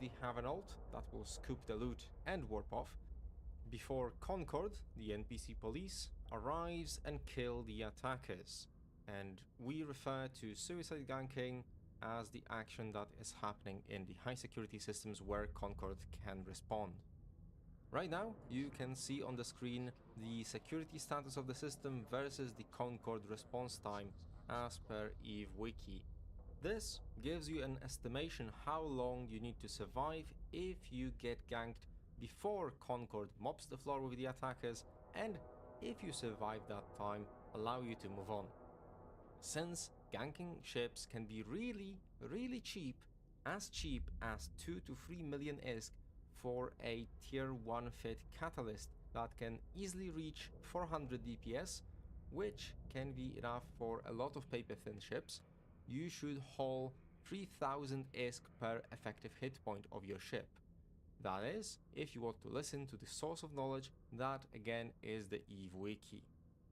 immediately have an ult that will scoop the loot and warp off, before Concord, the NPC police, arrives and kill the attackers. And we refer to suicide ganking as the action that is happening in the high security systems where Concord can respond. Right now, you can see on the screen the security status of the system versus the Concord response time as per EVE Wiki. This gives you an estimation how long you need to survive if you get ganked before Concord mops the floor with the attackers, and if you survive that time, allow you to move on. Since ganking ships can be really cheap as 2 to 3 million ISK for a tier 1 fit catalyst that can easily reach 400 DPS, which can be enough for a lot of paper thin ships, you should haul 3000 ISK per effective hit point of your ship. That is, if you want to listen to the source of knowledge, that again is the EVE Wiki.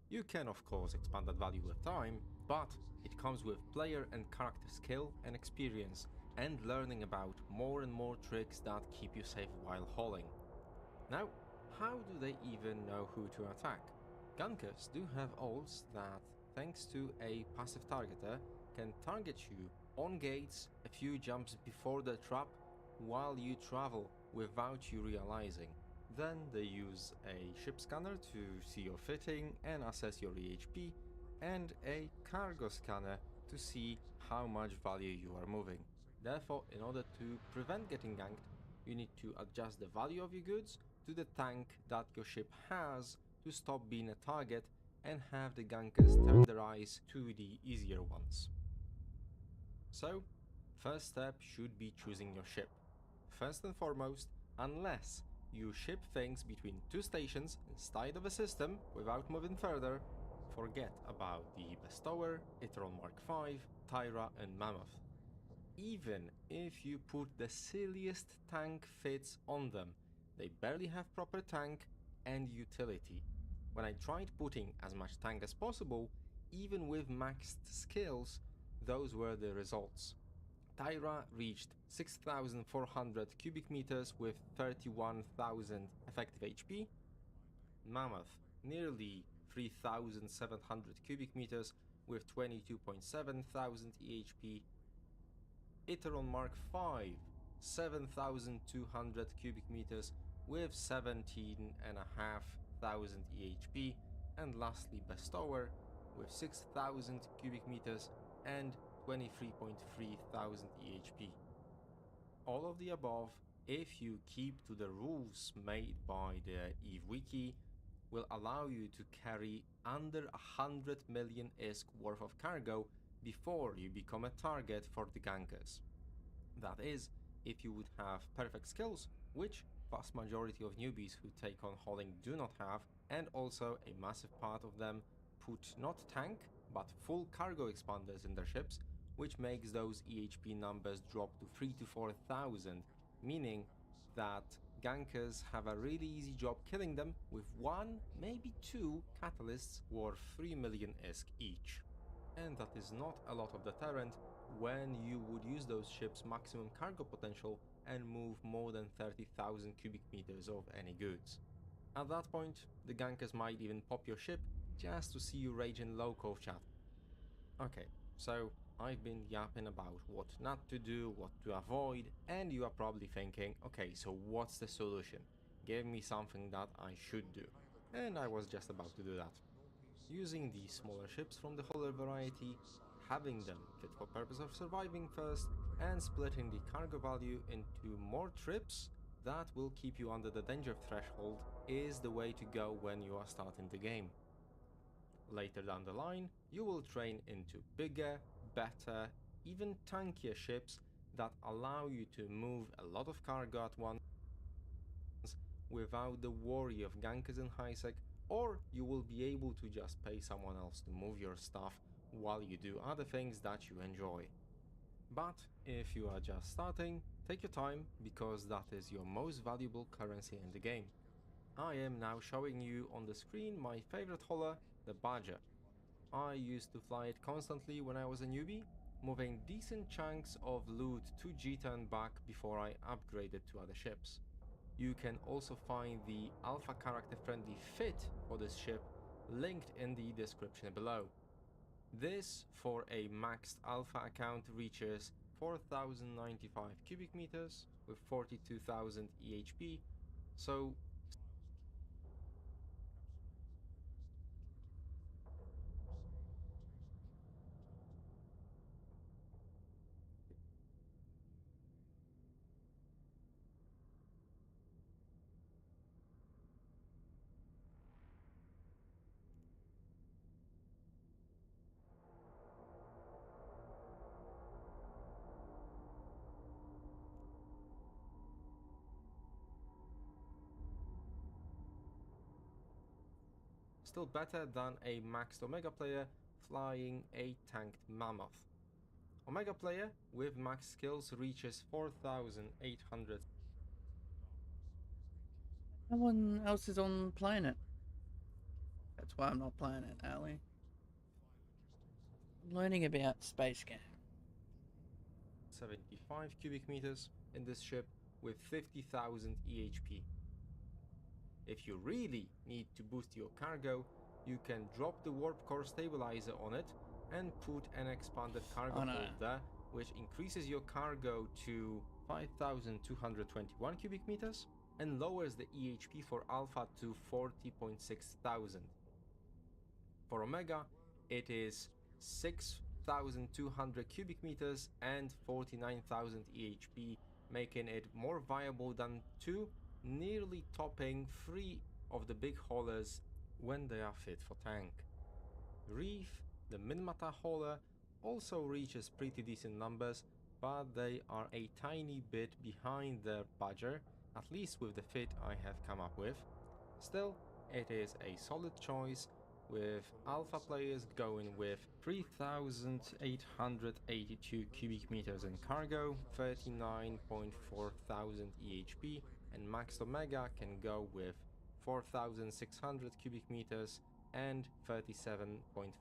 You can of course expand that value with time, but it comes with player and character skill and experience, and learning about more and more tricks that keep you safe while hauling. Now, how do they even know who to attack? Gankers do have ults that, thanks to a passive targeter, can target you on gates a few jumps before the trap while you travel without you realizing. Then they use a ship scanner to see your fitting and assess your EHP, and a cargo scanner to see how much value you are moving. Therefore, in order to prevent getting ganked, you need to adjust the value of your goods to the tank that your ship has to stop being a target and have the gankers turn their eyes to the easier ones. So, first step should be choosing your ship. First and foremost, unless you ship things between two stations inside of a system without moving further, forget about the Bestower, Iteron Mark V, Tyra and Mammoth. Even if you put the silliest tank fits on them, they barely have proper tank and utility. When I tried putting as much tank as possible, even with maxed skills, those were the results. Tyra reached 6,400 cubic meters with 31,000 effective HP, Mammoth nearly 3,700 cubic meters with 22.7 thousand EHP, Iteron Mark V 7,200 cubic meters with 17.5 thousand EHP, and lastly Bestower with 6,000 cubic meters and 23.3 thousand EHP. All of the above, if you keep to the rules made by the EVE Wiki, will allow you to carry under 100 million ISK worth of cargo before you become a target for the gankers. That is, if you would have perfect skills, which vast majority of newbies who take on hauling do not have, and also a massive part of them put not tank, but full cargo expanders in their ships, which makes those EHP numbers drop to 3 to 4,000, meaning that gankers have a really easy job killing them with 1, maybe 2 catalysts worth 3 million ISK each. And that is not a lot of deterrent when you would use those ships' maximum cargo potential and move more than 30,000 cubic meters of any goods. At that point, the gankers might even pop your ship just to see you rage in local chat. Okay, so I've been yapping about what not to do, what to avoid, and you are probably thinking, okay, so what's the solution? Give me something that I should do. And I was just about to do that. Using the smaller ships from the hauler variety, having them fit for purpose of surviving first, and splitting the cargo value into more trips that will keep you under the danger threshold is the way to go when you are starting the game. Later down the line, you will train into bigger, better, even tankier ships that allow you to move a lot of cargo at once without the worry of gankers in highsec, or you will be able to just pay someone else to move your stuff while you do other things that you enjoy. But if you are just starting, take your time, because that is your most valuable currency in the game. I am now showing you on the screen my favorite hauler, the Badger. I used to fly it constantly when I was a newbie, moving decent chunks of loot to G-Turn back before I upgraded to other ships. You can also find the alpha character friendly fit for this ship linked in the description below. This, for a maxed alpha account, reaches 4095 cubic meters with 42,000 EHP, so still better than a maxed Omega player flying a tanked Mammoth. Omega player with max skills reaches 4,800. No one else is on playing it. That's why I'm not playing it, Ali. I'm learning about space game. 75 cubic meters in this ship with 50,000 EHP. If you really need to boost your cargo, you can drop the warp core stabilizer on it and put an expanded cargo hold there, which increases your cargo to 5,221 cubic meters and lowers the EHP for Alpha to 40.6 thousand. For Omega, it is 6,200 cubic meters and 49,000 EHP, making it more viable than 2, nearly topping 3 of the big haulers when they are fit for tank. Reef, the Minmata hauler, also reaches pretty decent numbers, but they are a tiny bit behind their Badger, at least with the fit I have come up with. Still, it is a solid choice, with alpha players going with 3,882 cubic meters in cargo, 39.4 thousand EHP, and Max Omega can go with 4,600 cubic meters and 37.3.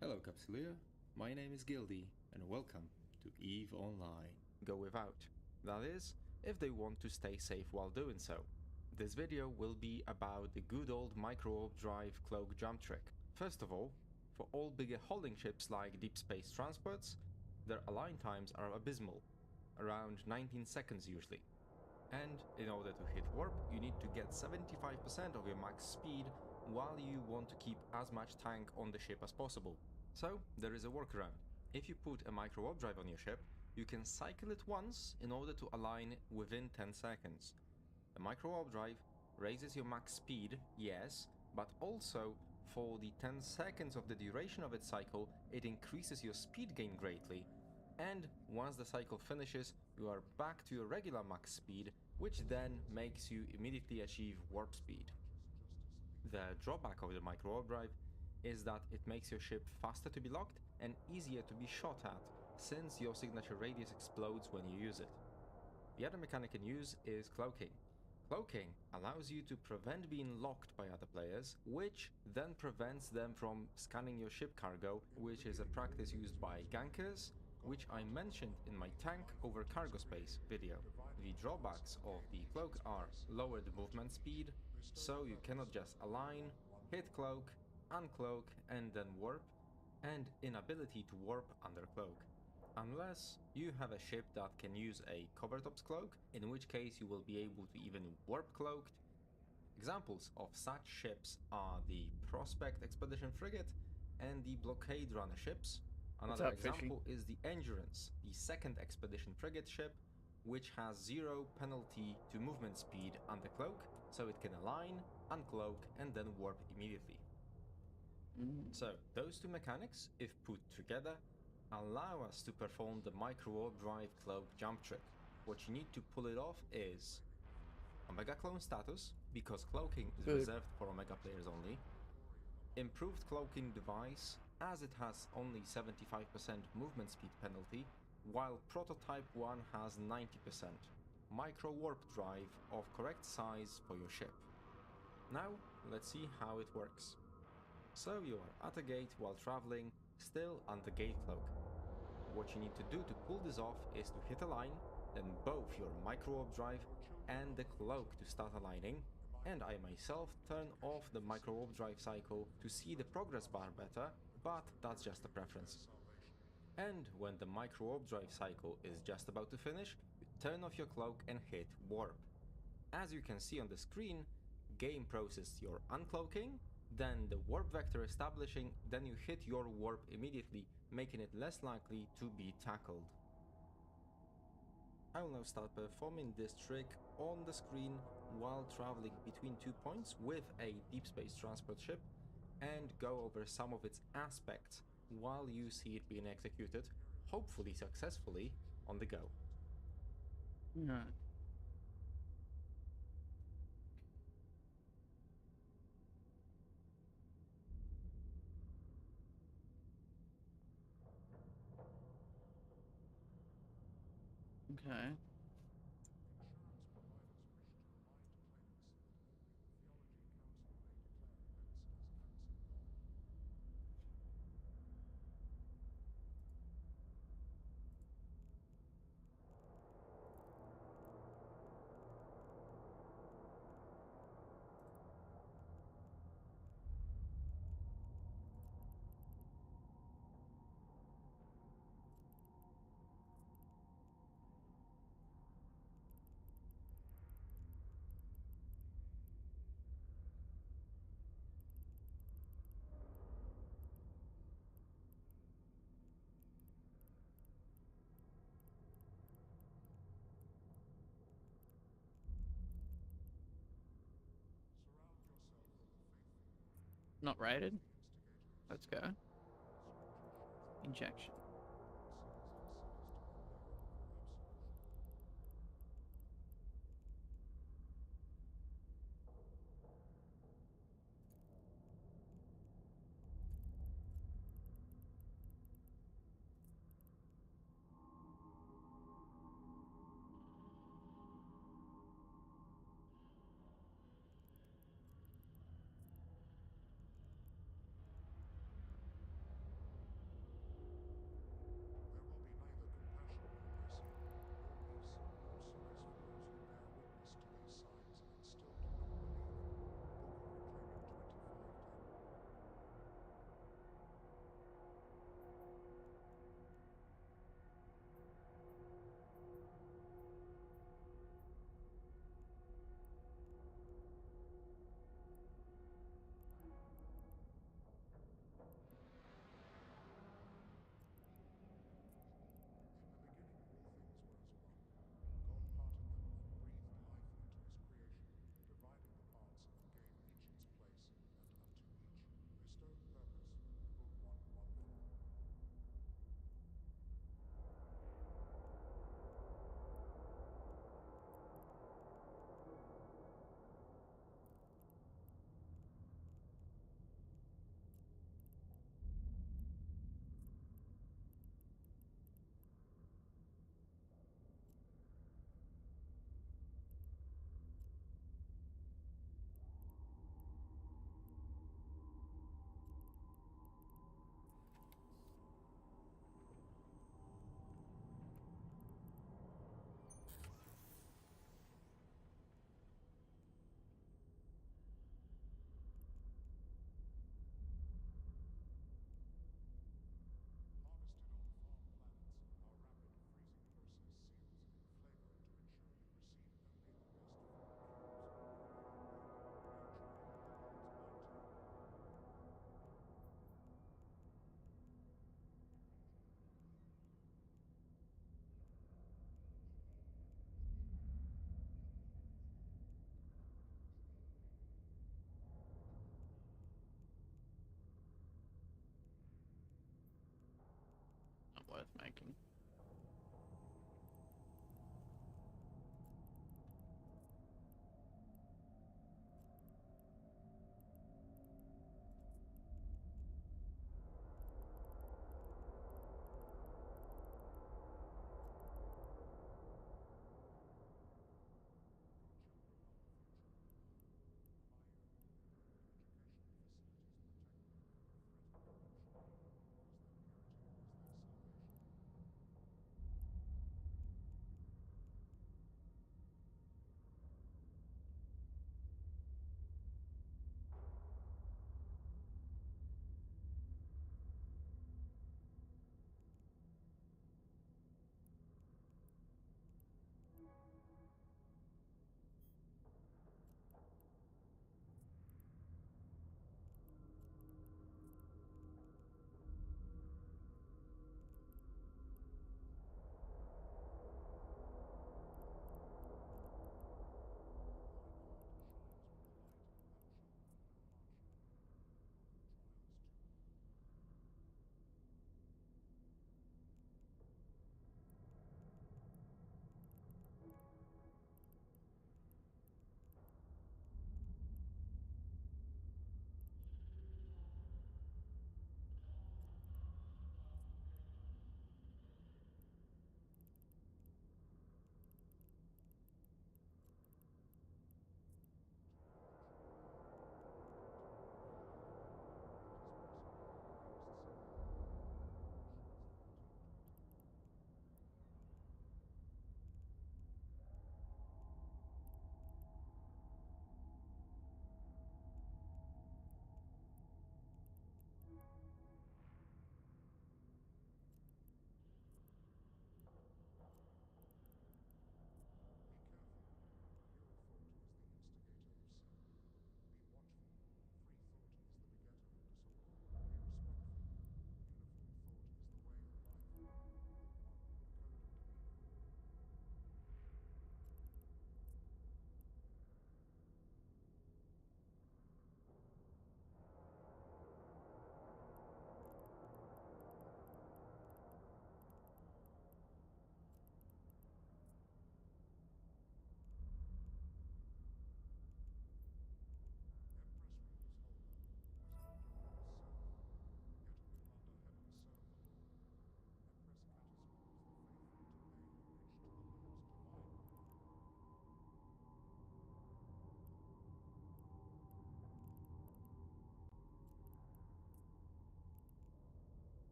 Hello Capsuleer, my name is Gildy and welcome to EVE Online. Go without. That is, if they want to stay safe while doing so. This video will be about the good old micro-warp drive cloak jump trick. First of all, for all bigger holding ships like deep space transports, their align times are abysmal, around 19 seconds usually. And in order to hit warp, you need to get 75% of your max speed while you want to keep as much tank on the ship as possible. So there is a workaround. If you put a micro-warp drive on your ship, you can cycle it once in order to align within 10 seconds. The micro-warp drive raises your max speed, yes, but also for the 10 seconds of the duration of its cycle, it increases your speed gain greatly. And once the cycle finishes, you are back to your regular max speed, which then makes you immediately achieve warp speed. The drawback of the micro-warp drive is that it makes your ship faster to be locked and easier to be shot at, since your signature radius explodes when you use it. The other mechanic in use is cloaking. Cloaking allows you to prevent being locked by other players, which then prevents them from scanning your ship cargo, which is a practice used by gankers, which I mentioned in my tank over cargo space video. The drawbacks of the cloak are lowered movement speed, so you cannot just align, hit cloak, uncloak and then warp, and inability to warp under cloak. Unless you have a ship that can use a covertops cloak, in which case you will be able to even warp cloaked. Examples of such ships are the Prospect Expedition Frigate and the Blockade Runner ships. Another example is the Endurance, the second Expedition Frigate ship, which has 0 penalty to movement speed under cloak, so it can align, uncloak and then warp immediately. So those two mechanics, if put together, allow us to perform the micro-warp drive cloak jump trick. What you need to pull it off is Omega clone status, because cloaking is reserved for Omega players only. Improved cloaking device, as it has only 75% movement speed penalty, while Prototype 1 has 90%. Micro-warp drive of correct size for your ship. Now, let's see how it works. So you are at a gate while traveling, still under gate cloak. What you need to do to pull this off is to hit a line, then both your micro warp drive and the cloak to start aligning, and I myself turn off the micro warp drive cycle to see the progress bar better, but that's just a preference. And when the micro warp drive cycle is just about to finish, you turn off your cloak and hit warp. As you can see on the screen, game processed your uncloaking, then the warp vector establishing, then you hit your warp immediately, making it less likely to be tackled. I will now start performing this trick on the screen while traveling between 2 points with a deep space transport ship and go over some of its aspects while you see it being executed, hopefully successfully, on the go. Right. Okay. Not rated. Let's go. Injection. Not worth making.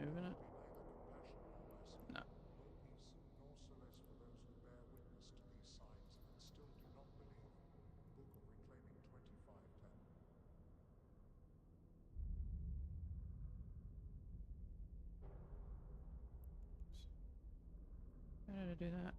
moving it? No. How did I do that?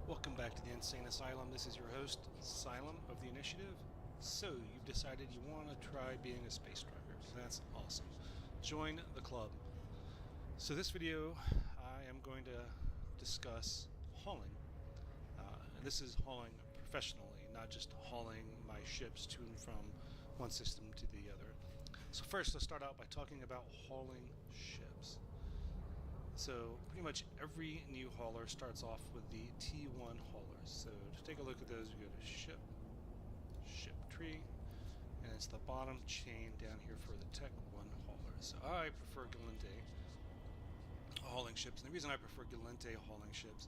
Welcome back to the Insane Asylum. This is your host, Asylum of the Initiative. So, you've decided you want to try being a space driver. That's awesome. Join the club. So this video, I am going to discuss hauling. And this is hauling professionally, not just hauling my ships to and from one system to the other. So first, let's start out by talking about hauling ships. So pretty much every new hauler starts off with the T1 haulers. So to take a look at those, we go to ship, ship tree, and it's the bottom chain down here for the Tech 1 haulers. So I prefer Gallente hauling ships. And the reason I prefer Gallente hauling ships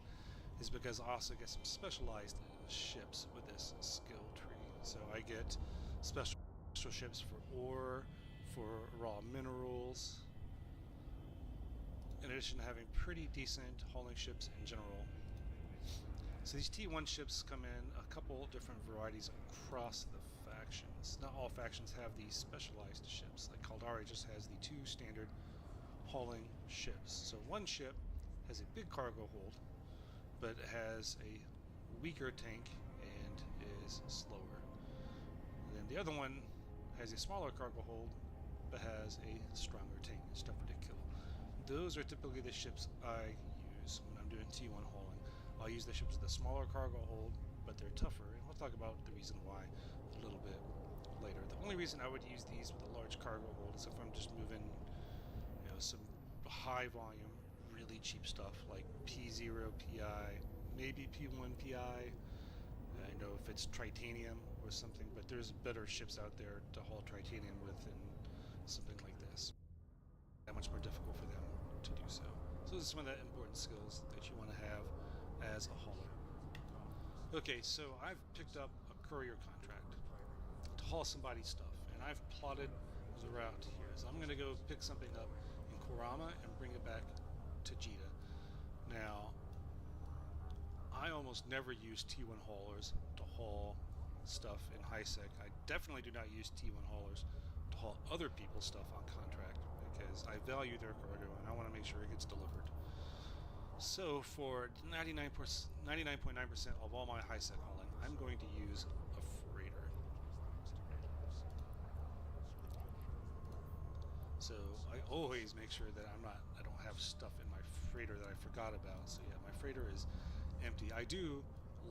is because I also get some specialized ships with this skill tree. So I get special ships for ore, for raw minerals, in addition to having pretty decent hauling ships in general. So these T1 ships come in a couple different varieties across the factions. Not all factions have these specialized ships. Like Caldari just has the two standard hauling ships. So one ship has a big cargo hold, but has a weaker tank and is slower. And then the other one has a smaller cargo hold, but has a stronger tank. It's tougher to kill. Those are typically the ships I use when I'm doing T1 hauling. I'll use the ships with a smaller cargo hold, but they're tougher, and we'll talk about the reason why a little bit later. The only reason I would use these with a large cargo hold is if I'm just moving, some high volume, really cheap stuff like P0 PI, maybe P1 PI. I know if it's titanium or something, but there's better ships out there to haul titanium with than something like this. That much more difficult for them to do so. So those are some of the important skills that you want to have as a hauler. Okay, so I've picked up a courier contract to haul somebody's stuff, and and I've plotted the route here. So I'm going to go pick something up in Kurama and bring it back to Jita. Now, I almost never use T1 haulers to haul stuff in HiSec. I definitely do not use T1 haulers to haul other people's stuff on contract because I value their cargo and I want to make sure it gets delivered. So for 99.9% of all my HiSec hauling, I'm going to use a freighter. So I always make sure that I don't have stuff in my freighter that I forgot about. So yeah, my freighter is empty. I do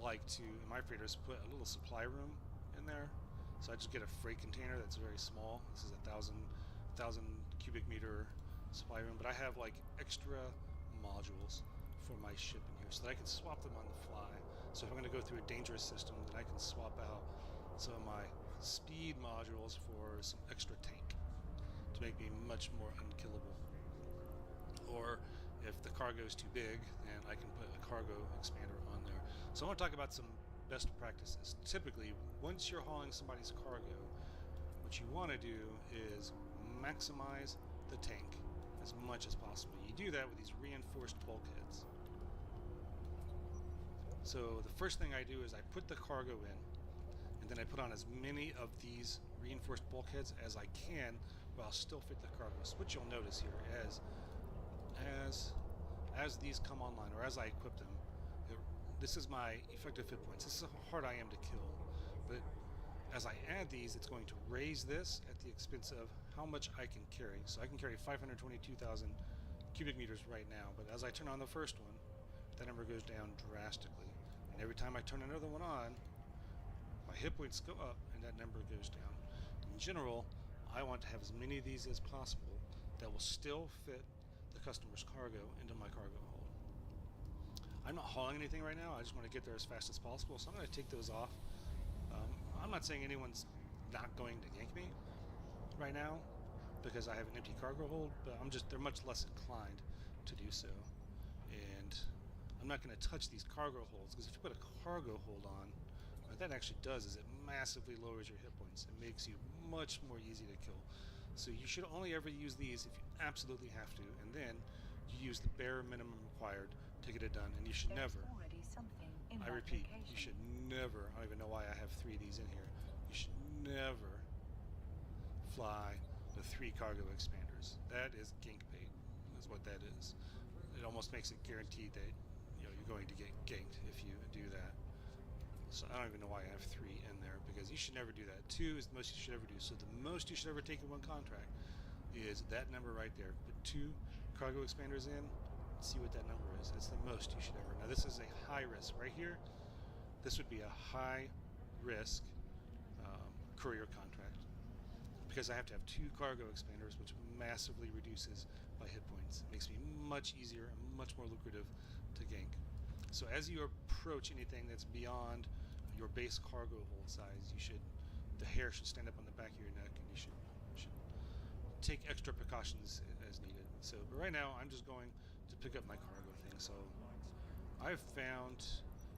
like to, in my freighters, put a little supply room in there. So I just get a freight container that's very small. This is a 1,000 cubic meter supply room, but I have like extra modules for my ship in here so that I can swap them on the fly. So if I'm going to go through a dangerous system, then I can swap out some of my speed modules for some extra tank to make me much more unkillable. Or if the cargo is too big, then I can put a cargo expander on there. So I want to talk about some best practices. Typically, once you're hauling somebody's cargo, what you want to do is maximize the tank as much as possible. You do that with these reinforced bulkheads. So the first thing I do is I put the cargo in, and then I put on as many of these reinforced bulkheads as I can while still fit the cargo. So what you'll notice here as these come online, or as I equip them, this is my effective hit points. This is how hard I am to kill. But as I add these, it's going to raise this at the expense of how much I can carry. So I can carry 522,000 cubic meters right now, but as I turn on the first one, that number goes down drastically. And every time I turn another one on, my hit points go up and that number goes down. In general, I want to have as many of these as possible that will still fit the customer's cargo into my cargo hold. I'm not hauling anything right now. I just want to get there as fast as possible, so I'm going to take those off. I'm not saying anyone's not going to gank me right now because I have an empty cargo hold, but they're much less inclined to do so. And I'm not going to touch these cargo holds because if you put a cargo hold on, what that actually does is it massively lowers your hit points. It makes you much more easy to kill. So you should only ever use these if you absolutely have to, and then you use the bare minimum required to get it done. And you should never, I repeat, you should never, I don't even know why I have 3 of these in here, you should never fly the 3 cargo expanders. That is gank bait, is what that is. It almost makes it guaranteed that you're going to get ganked if you do that. So I don't even know why I have 3 in there, because you should never do that. 2 is the most you should ever do. So the most you should ever take in one contract is that number right there. Put 2 cargo expanders in, see what that number is. That's the most you should ever. Now this is a high risk right here. This would be a high risk courier contract because I have to have 2 cargo expanders, which massively reduces my hit points. It makes me much easier and much more lucrative to gank. So as you approach anything that's beyond your base cargo hold size, the hair should stand up on the back of your neck, and you should take extra precautions as needed. So, but right now I'm just going to pick up my cargo thing. So I've found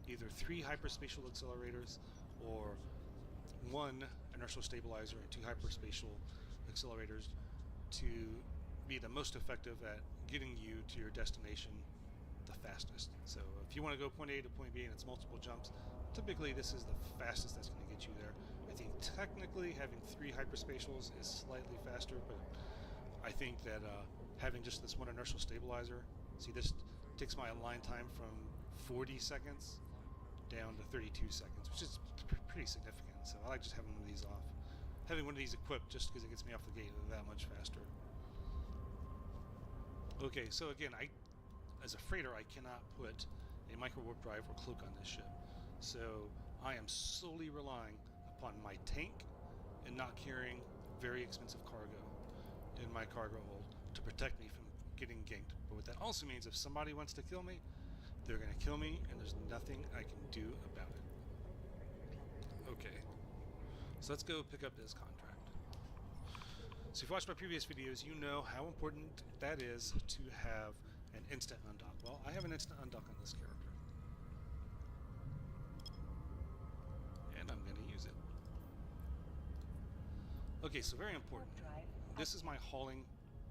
either 3 hyperspatial accelerators or 1 inertial stabilizer and 2 hyperspatial accelerators to be the most effective at getting you to your destination the fastest. So if you want to go point A to point B and it's multiple jumps, typically this is the fastest that's going to get you there. I think technically having 3 hyperspatials is slightly faster, but I think that having just this 1 inertial stabilizer, see, this takes my align time from 40 seconds down to 32 seconds, which is pretty significant. So I like just having one of these off. Having one of these equipped just because it gets me off the gate that much faster. Okay, so again, as a freighter, I cannot put a micro warp drive or cloak on this ship. So I am solely relying upon my tank and not carrying very expensive cargo in my cargo hold to protect me from getting ganked. But what that also means, if somebody wants to kill me, they're going to kill me and there's nothing I can do about it. Okay, so let's go pick up this contract. So if you watched my previous videos, you know how important that is to have an instant undock. Well, I have an instant undock on this character, and I'm going to use it. Okay, so very important. This is my hauling.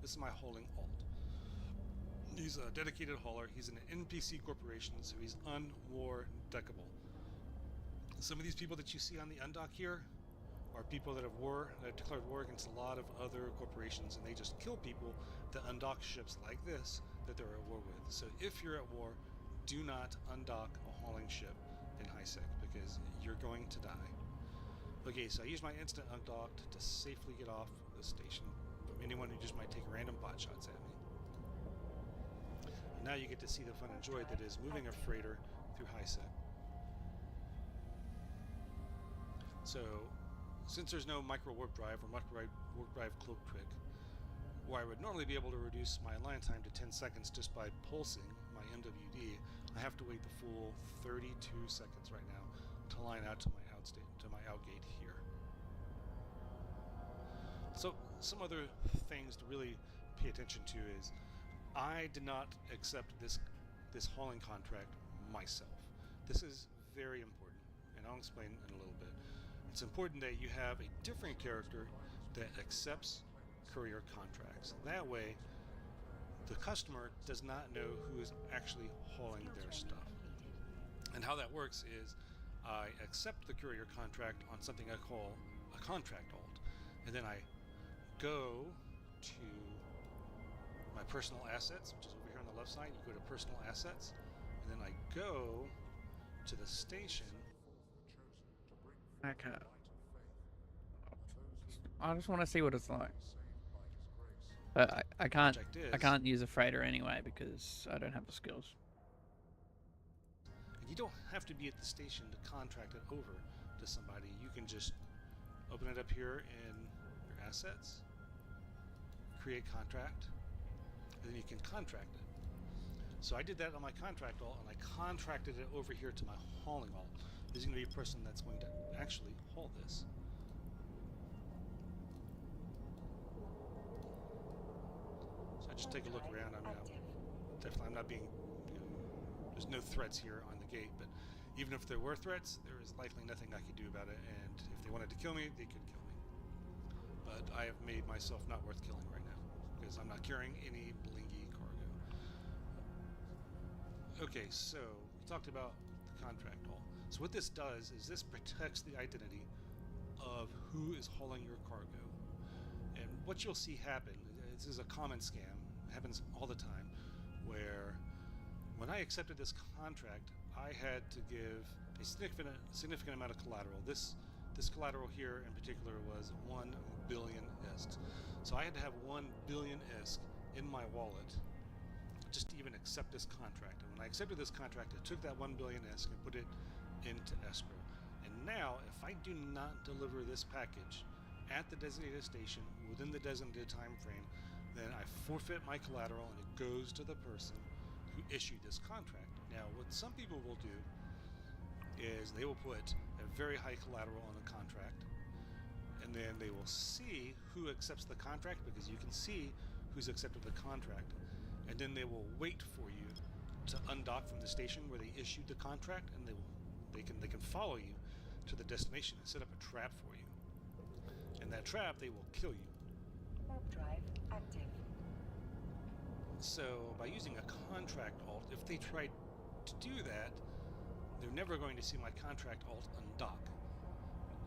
This is my hauling alt. He's a dedicated hauler. He's an NPC corporation, so he's unwar deckable. Some of these people that you see on the undock here are people that have declared war against a lot of other corporations, and they just kill people that undock ships like this that they're at war with. So if you're at war, do not undock a hauling ship in HiSec because you're going to die. Okay, so I use my instant undock to safely get off the station from anyone who just might take random pot shots at me. Now you get to see the fun and joy that is moving a freighter through HiSec. So, since there's no micro warp drive or micro warp drive cloak trick, where I would normally be able to reduce my line time to 10 seconds just by pulsing my MWD, I have to wait the full 32 seconds right now to line out to my outgate here. So, some other things to really pay attention to is I did not accept this hauling contract myself. This is very important, and I'll explain in a little bit. It's important that you have a different character that accepts courier contracts. That way, the customer does not know who is actually hauling their stuff. And how that works is I accept the courier contract on something I call a contract alt, and then I go to my personal assets, which is over here on the left side. You go to personal assets, and then I go to the station. Okay. I just want to see what it's like. But I can't use a freighter anyway because I don't have the skills. You don't have to be at the station to contract it over to somebody. You can just open it up here in your assets, create contract, and then you can contract it. So I did that on my contract alt, and I contracted it over here to my hauling alt. There's going to be a person that's going to actually haul this. So I just take a look around. I'm not being, there's no threats here on the gate, but even if there were threats, there is likely nothing I could do about it, and if they wanted to kill me, they could kill me. But I have made myself not worth killing right now, because I'm not carrying any blingy cargo. Okay, so we talked about the contract haul. So what this does is this protects the identity of who is hauling your cargo. And what you'll see happen, this is a common scam, it happens all the time, where when I accepted this contract, I had to give a significant amount of collateral. This collateral here in particular was 1 billion ISK. So I had to have 1 billion ISK in my wallet just to even accept this contract. And when I accepted this contract, I took that 1 billion ISK and put it into escrow. And now, if I do not deliver this package at the designated station within the designated time frame, then I forfeit my collateral and it goes to the person who issued this contract. Now, what some people will do is they will put a very high collateral on the contract, and then they will see who accepts the contract, because you can see who's accepted the contract, and then they will wait for you to undock from the station where they issued the contract, and they can follow you to the destination and set up a trap for you. And that trap, they will kill you. Warp drive active. So by using a contract alt, if they try to do that, they're never going to see my contract alt undock.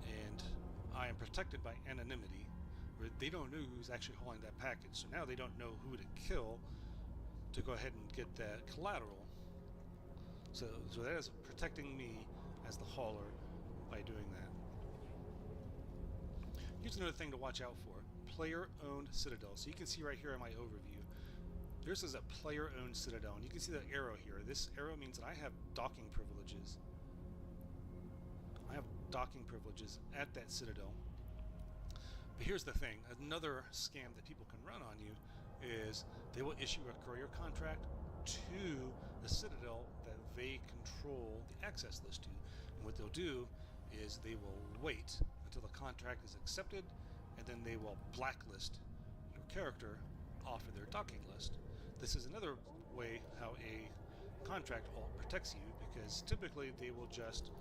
And I am protected by anonymity, where they don't know who's actually hauling that package. So now they don't know who to kill to go ahead and get that collateral. So that is protecting me as the hauler by doing that. Here's another thing to watch out for. Player-owned Citadel. So you can see right here in my overview, this is a player-owned Citadel, and you can see the arrow here. This arrow means that I have docking privileges. I have docking privileges at that Citadel. But here's the thing. Another scam that people can run on you is they will issue a courier contract to the Citadel that they control the access list to. And what they'll do is they will wait until the contract is accepted, and then they will blacklist your character off of their docking list. This is another way how a contract alt protects you, because typically they will just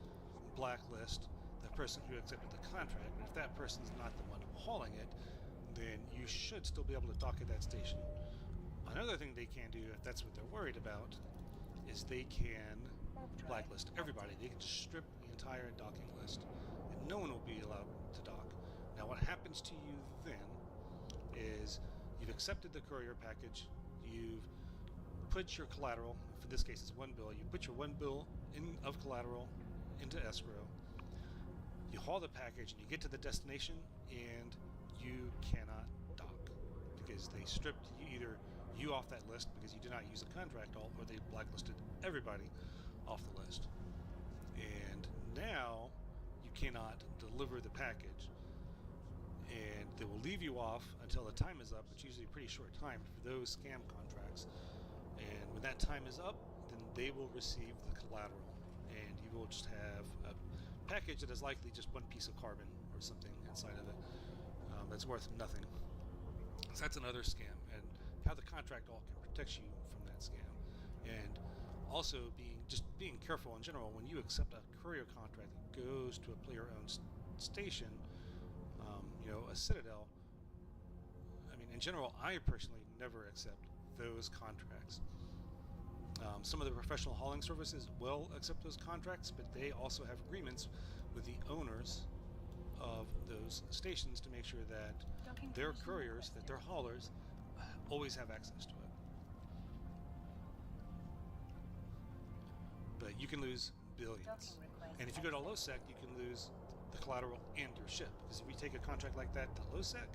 blacklist the person who accepted the contract, but if that person's not the one hauling it, then you should still be able to dock at that station. Another thing they can do, if that's what they're worried about, is they can blacklist everybody. They can just strip the entire docking list, and no one will be allowed to dock. Now, what happens to you then is you've accepted the courier package, you've put your collateral, for this case it's 1 bill, you put your 1 bill of collateral into escrow, you haul the package, and you get to the destination, and you cannot dock because they stripped you off that list because you did not use a contract alt, or they blacklisted everybody off the list. And now you cannot deliver the package, and they will leave you off until the time is up. It's usually a pretty short time for those scam contracts, and when that time is up, then they will receive the collateral, and you will just have a package that is likely just one piece of carbon or something inside of it that's worth nothing. So that's another scam, and how the contract all can protect you from that scam. And also being careful in general when you accept a courier contract that goes to a player-owned station, a Citadel. I mean, in general, I personally never accept those contracts. Some of the professional hauling services will accept those contracts, but they also have agreements with the owners of those stations to make sure that their couriers, that their haulers, always have access to it. But you can lose billions. And if you go to LoSec, you can lose the collateral and your ship. Because if you take a contract like that to LoSec,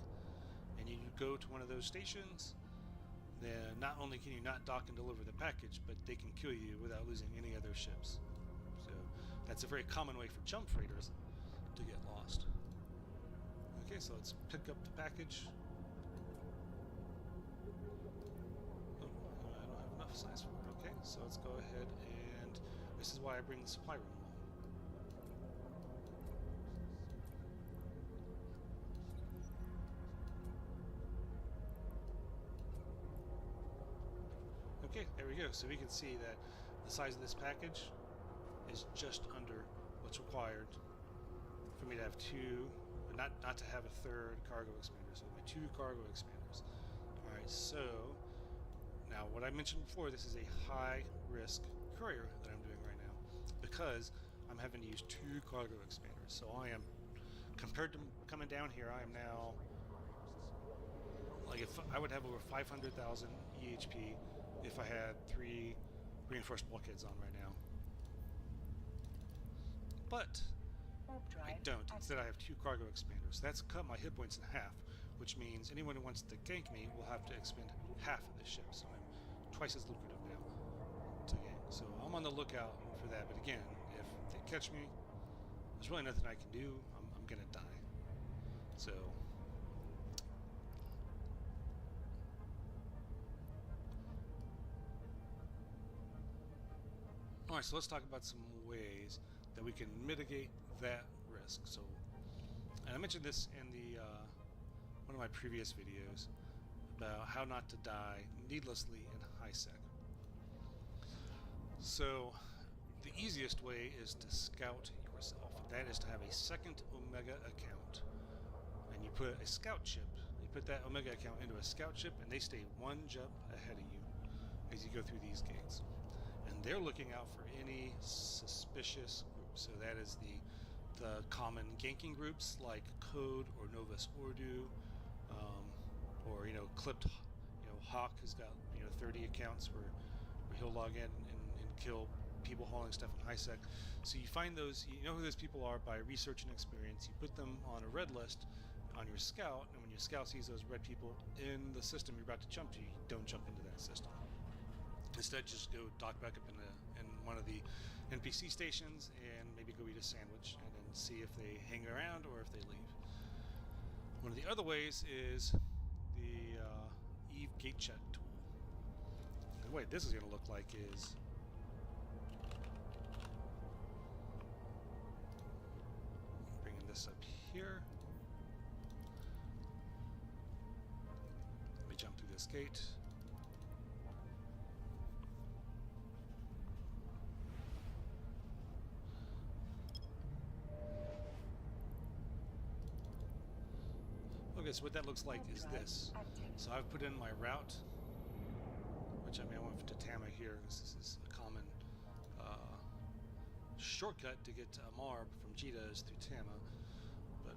and you go to one of those stations, then not only can you not dock and deliver the package, but they can kill you without losing any other ships. So that's a very common way for jump freighters to get lost. Okay, so let's pick up the package. Oh, I don't have enough size for it. Okay, so let's go ahead, and this is why I bring the supply room along. Okay, there we go. So we can see that the size of this package is just under what's required for me to have not to have a third cargo expander. So my 2 cargo expanders. All right, so now what I mentioned before, this is a high risk courier that I'm doing right now because I'm having to use 2 cargo expanders. So I am, compared to coming down here, I am now, like, if I would have over 500,000 EHP if I had 3 reinforced bulkheads on right now. But I don't. Instead, I have 2 cargo expanders. That's cut my hit points in half, which means anyone who wants to gank me will have to expend half of the ship. So I'm twice as lucrative now to gank. So I'm on the lookout for that. But again, if they catch me, there's really nothing I can do. I'm gonna die. So alright, so let's talk about some ways that we can mitigate that risk. So, and I mentioned this in the one of my previous videos about how not to die needlessly in HiSec. So, the easiest way is to scout yourself. That is to have a second Omega account. And you put a scout ship, you put that Omega account into a scout ship, and they stay 1 jump ahead of you as you go through these gates. And they're looking out for any suspicious groups. So that is the common ganking groups like Code or Novus Ordu, or Clipped. Hawk has got 30 accounts where he'll log in and kill people hauling stuff in HiSec. So you find those, you know who those people are by research and experience. You put them on a red list on your scout, and when your scout sees those red people in the system you're about to jump to, you don't jump into that system. Instead, just go dock back up in one of the NPC stations and maybe go eat a sandwich and then see if they hang around or if they leave. One of the other ways is the Eve Gate Check tool. The way this is going to look like is bringing this up here. Let me jump through this gate. Okay, so what that looks like is this. So I've put in my route, which I went to Tama here. This is a common shortcut to get to Amarb from Jita is through Tama. But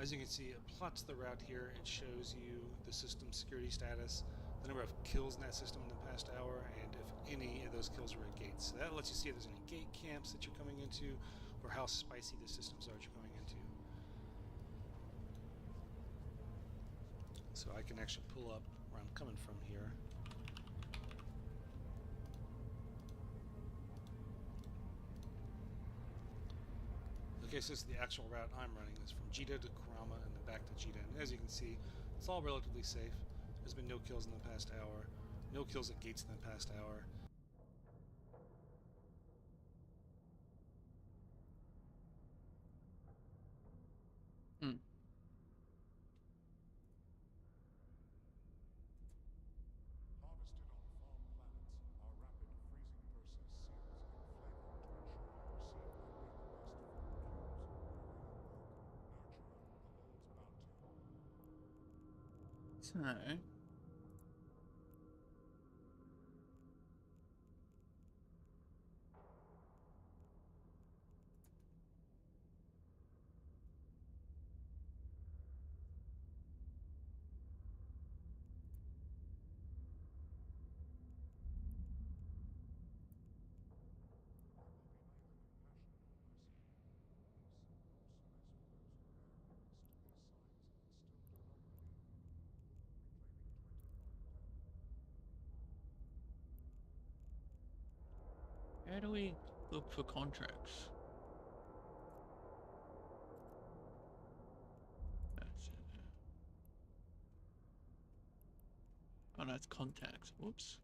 as you can see, it plots the route here. It shows you the system security status, the number of kills in that system in the past hour, and if any of those kills were at gates. So that lets you see if there's any gate camps that you're coming into, or how spicy the systems are that you're going into. So I can actually pull up where I'm coming from here. Okay, so this is the actual route I'm running. It's from Jita to Kurama and then back to Jita. And as you can see, it's all relatively safe. There's been no kills in the past hour. No kills at gates in the past hour. Hmm. So, how do we look for contracts? That's it. Oh no, it's contacts. Whoops.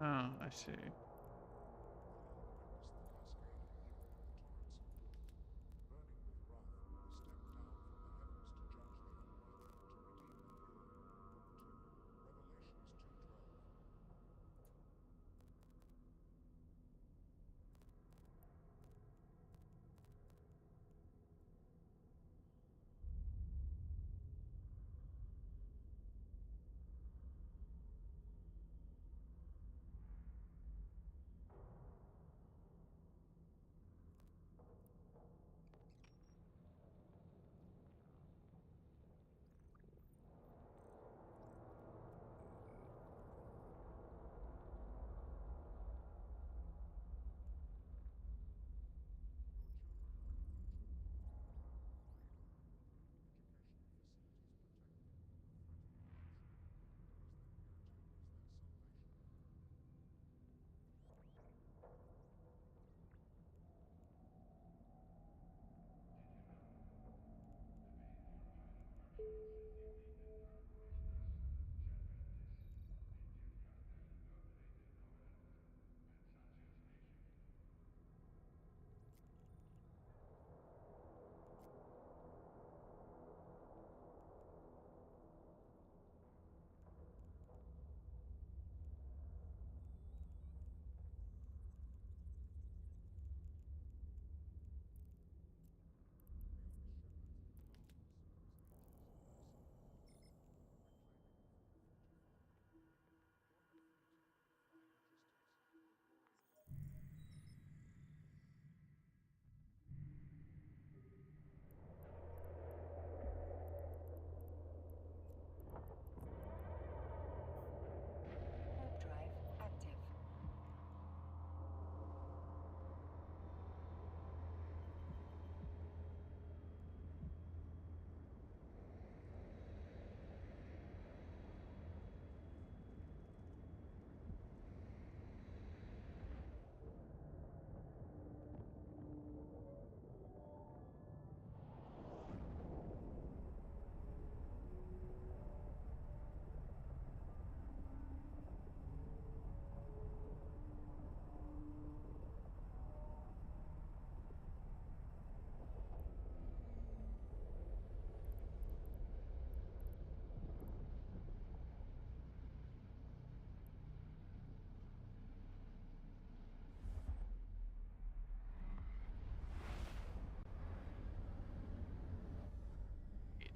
Oh, I see.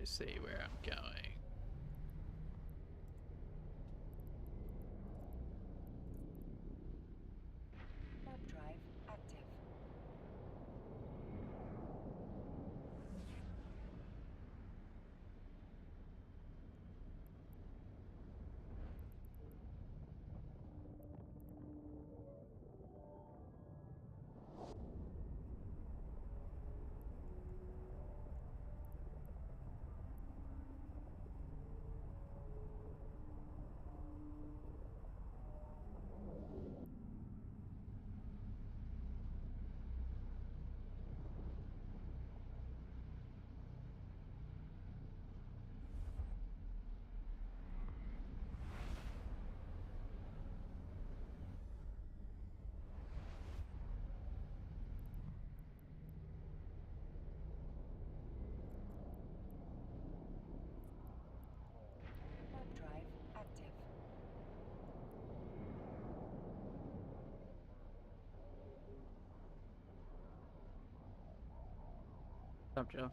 me see where I'm going. Warp drive active. Warp drive active. What's up, Joe?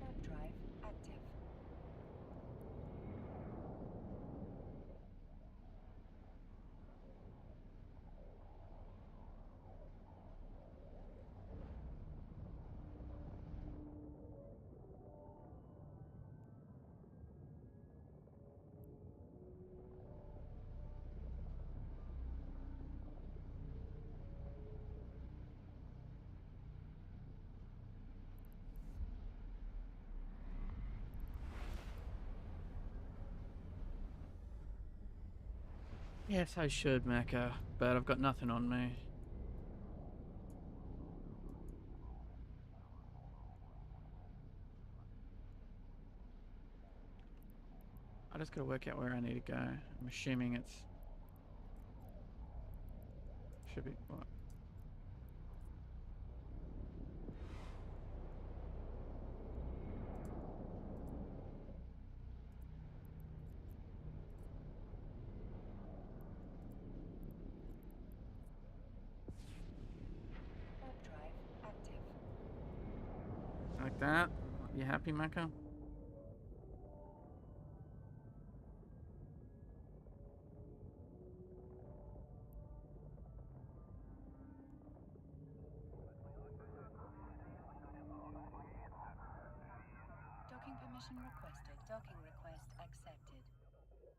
Warp drive active. Yes, I should, Mecha, but I've got nothing on me. I just gotta work out where I need to go. I'm assuming it's... should be... what? Warp drive active. Like that? You happy, Mecha? Docking permission requested. Docking request accepted. Yeah.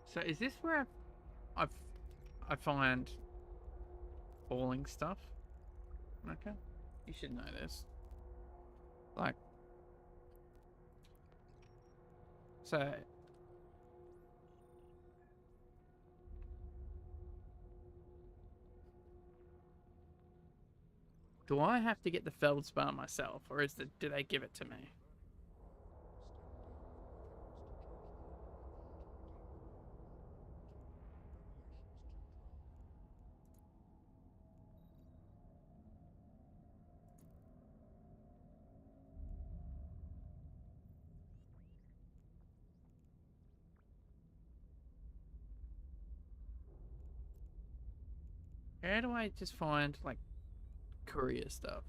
So is this where I've I find falling stuff? Okay. You should know this. Like, so do I have to get the feldspar myself, or do they give it to me? How do I just find, like, courier stuff?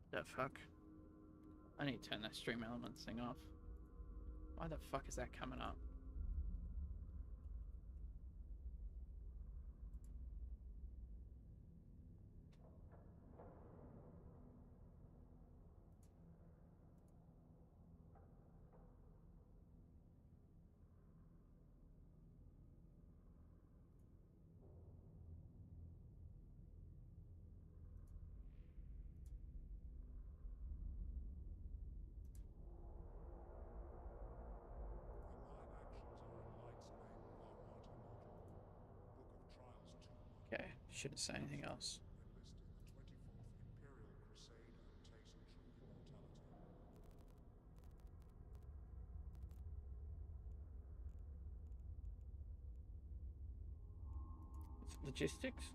The fuck? I need to turn that stream elements thing off. Why the fuck is that coming up? Okay, shouldn't say anything else. Logistics?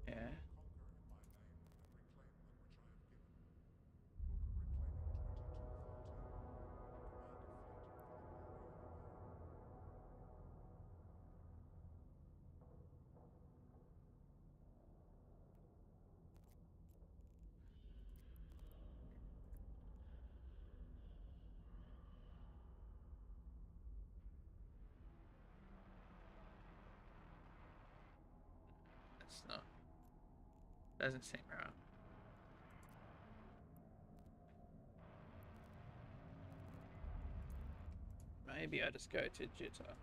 Yeah. That's not. Doesn't seem right. Maybe I just go to Jitter.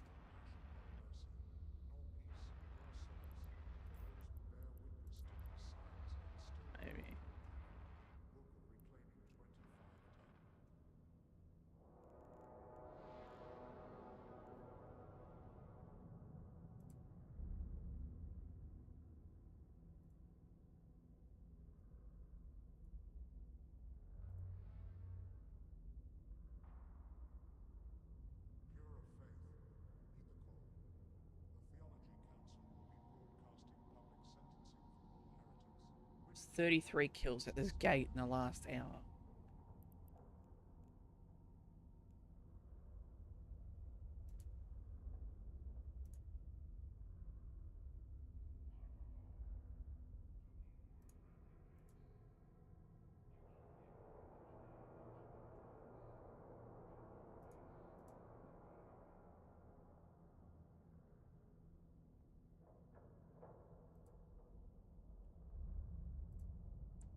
Maybe. It's 33 kills at this gate in the last hour.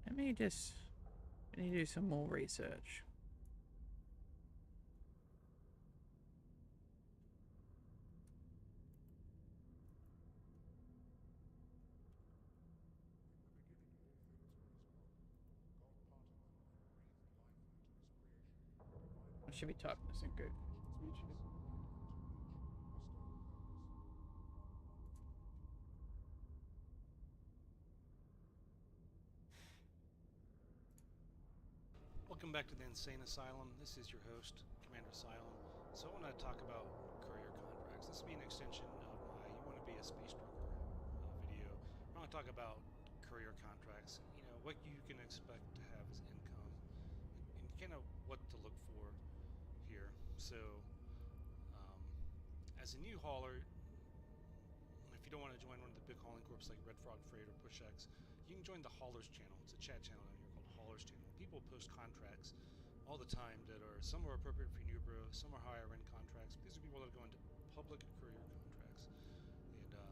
Let me just do some more research. I should be typing this in Google. Welcome back to the Insane Asylum. This is your host, Commander Asylum. So I want to talk about courier contracts. This will be an extension of my You Want to Be a Space Trucker video. I want to talk about courier contracts, you know, what you can expect to have as income, and kind of what to look for here. So, as a new hauler, if you don't want to join one of the big hauling corps like Red Frog Freight or PushX, you can join the Haulers channel. It's a chat channel down here called Haulers channel. People post contracts all the time that are, some are appropriate for Nubro, some are higher end contracts. These are people that are going to public courier contracts. And